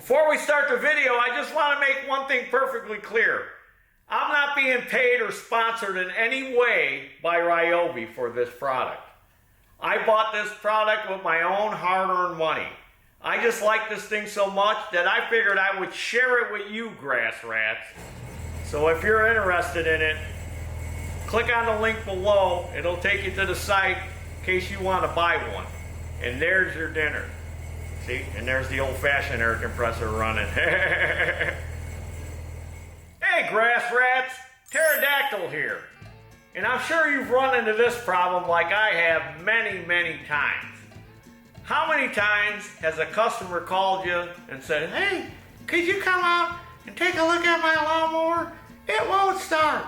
Before we start the video, I just want to make one thing perfectly clear. I'm not being paid or sponsored in any way by Ryobi for this product. I bought this product with my own hard-earned money. I just like this thing so much that I figured I would share it with you grass rats. So if you're interested in it, click on the link below. It'll take you to the site in case you want to buy one. And there's your dinner. See? And there's the old-fashioned air compressor running. Hey, grass rats! Pterodactyl here. And I'm sure you've run into this problem like I have many, many times. How many times has a customer called you and said, hey, could you come out and take a look at my lawnmower? It won't start.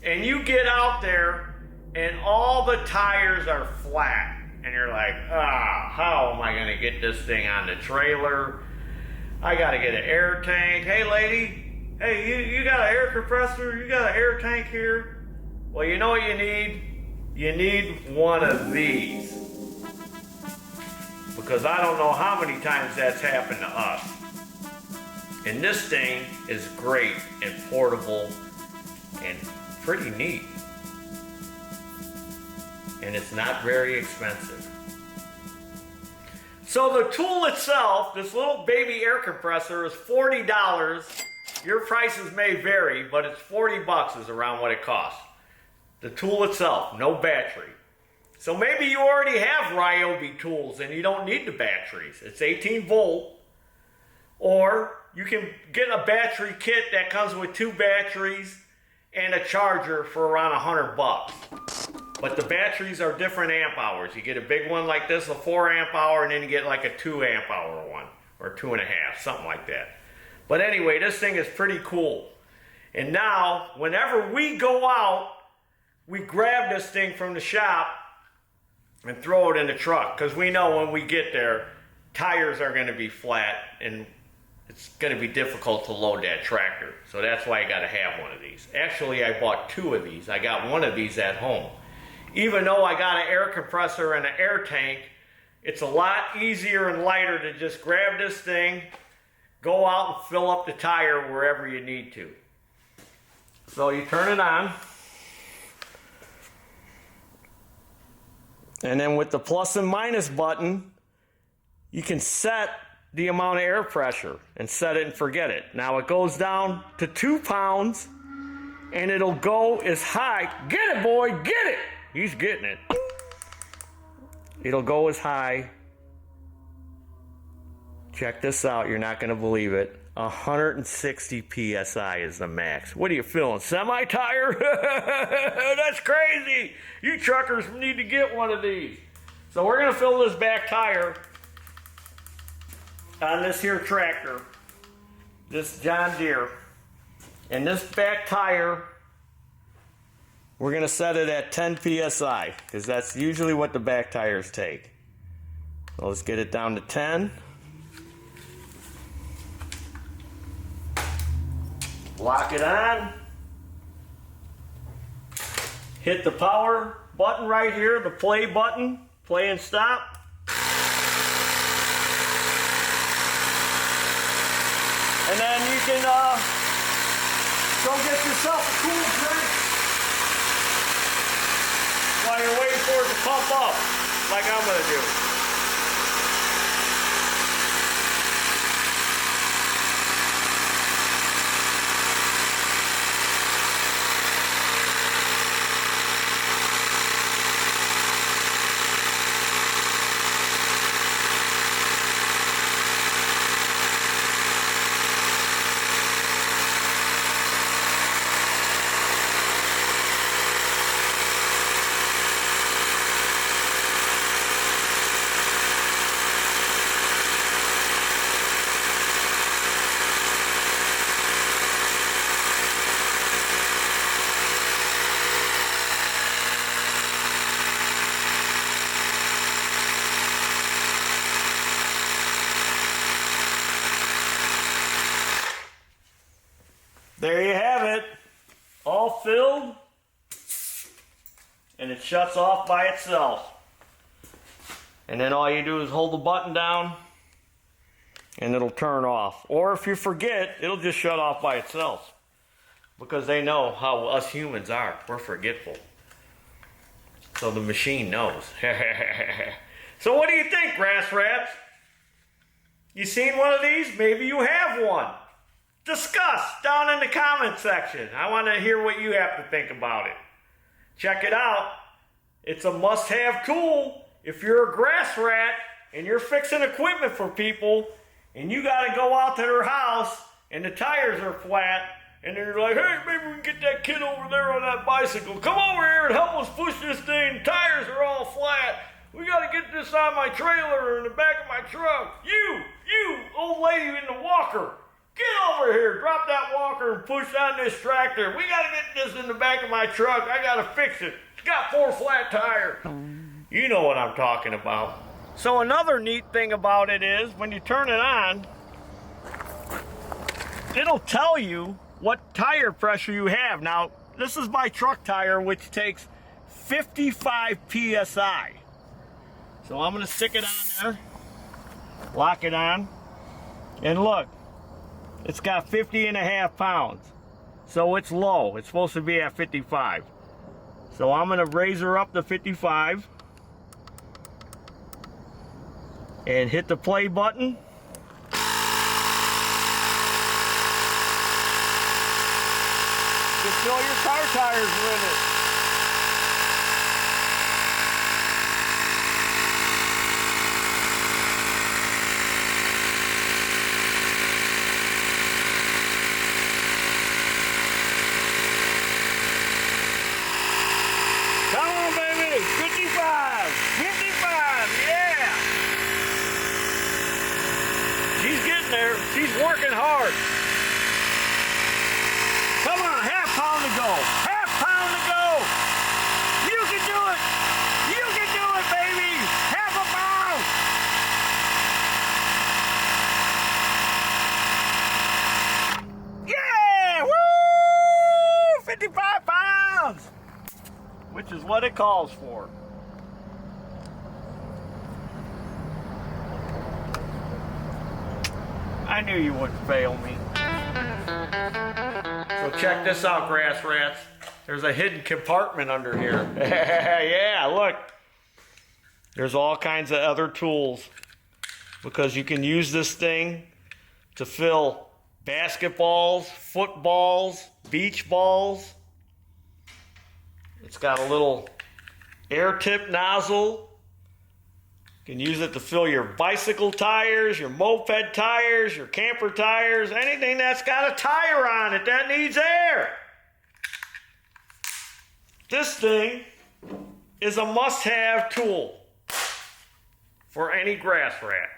And you get out there and all the tires are flat. And you're like, how am I going to get this thing on the trailer? I got to get an air tank. Hey, lady, hey, you got an air compressor? You got an air tank here? Well, you know what you need? You need one of these. Because I don't know how many times that's happened to us. And this thing is great and portable and pretty neat. And it's not very expensive. So the tool itself, this little baby air compressor, is $40. Your prices may vary, but it's 40 bucks is around what it costs. The tool itself, no battery. So maybe you already have Ryobi tools and you don't need the batteries. It's 18 volt. Or you can get a battery kit that comes with 2 batteries and a charger for around 100 bucks. But the batteries are different amp hours. You get a big one like this, a 4 amp hour, and then you get like a 2 amp hour one, or 2.5, something like that. But anyway, this thing is pretty cool. And now, whenever we go out, we grab this thing from the shop and throw it in the truck, because we know when we get there, tires are going to be flat, and it's going to be difficult to load that tractor. So that's why I got to have one of these. Actually, I bought 2 of these. I got one of these at home. Even though I got an air compressor and an air tank, it's a lot easier and lighter to just grab this thing, go out and fill up the tire wherever you need to. So you turn it on. And then with the plus and minus button, you can set the amount of air pressure and set it and forget it. Now it goes down to 2 pounds and it'll go as high. Get it, boy, get it! He's getting it. It'll go as high. Check this out, you're not gonna believe it. 160 PSI is the max. What are you feeling, semi-tire? That's crazy. You truckers need to get one of these. So we're gonna fill this back tire on this here tractor, this John Deere. And this back tire, we're gonna set it at 10 PSI, because that's usually what the back tires take. So let's get it down to 10. Lock it on. Hit the power button right here, the play button, play and stop. And then you can go get yourself a cool drink while you're waiting for it to pump up, like I'm going to do. There you have it, all filled, and it shuts off by itself. And then all you do is hold the button down, and it'll turn off. Or if you forget, it'll just shut off by itself. Because they know how us humans are. We're forgetful. So the machine knows. So what do you think, grass rats? You seen one of these? Maybe you have one. Discuss down in the comment section. I want to hear what you have to think about it. Check it out. It's a must-have tool if you're a grass rat and you're fixing equipment for people and you got to go out to their house and the tires are flat and they're like, hey, maybe we can get that kid over there on that bicycle. Come over here and help us push this thing. The tires are all flat. We got to get this on my trailer or in the back of my truck. You, old lady in the walker, get over here. Drop that walker and push on this tractor. We got to get this in the back of my truck. I got to fix it. It's got 4 flat tires. You know what I'm talking about. So another neat thing about it is when you turn it on, it'll tell you what tire pressure you have. Now, this is my truck tire, which takes 55 PSI. So I'm gonna stick it on there, lock it on, and look, it's got 50.5 pounds. So it's low, it's supposed to be at 55. So I'm gonna raise her up to 55 and hit the play button. Just fill your car tires with it. Come on, baby. 55. 55. Yeah. She's getting there. She's working hard. Come on, half pound to go. Half pound to go. You can do it. You can do it, baby. Half a pound. Yeah! Woo! 55 pounds. Which is what it calls for. I knew you wouldn't fail me. So check this out, grass rats. There's a hidden compartment under here. Yeah, look. There's all kinds of other tools because you can use this thing to fill basketballs, footballs, beach balls. It's got a little air tip nozzle. You can use it to fill your bicycle tires, your moped tires, your camper tires, anything that's got a tire on it that needs air. This thing is a must-have tool for any grass rat.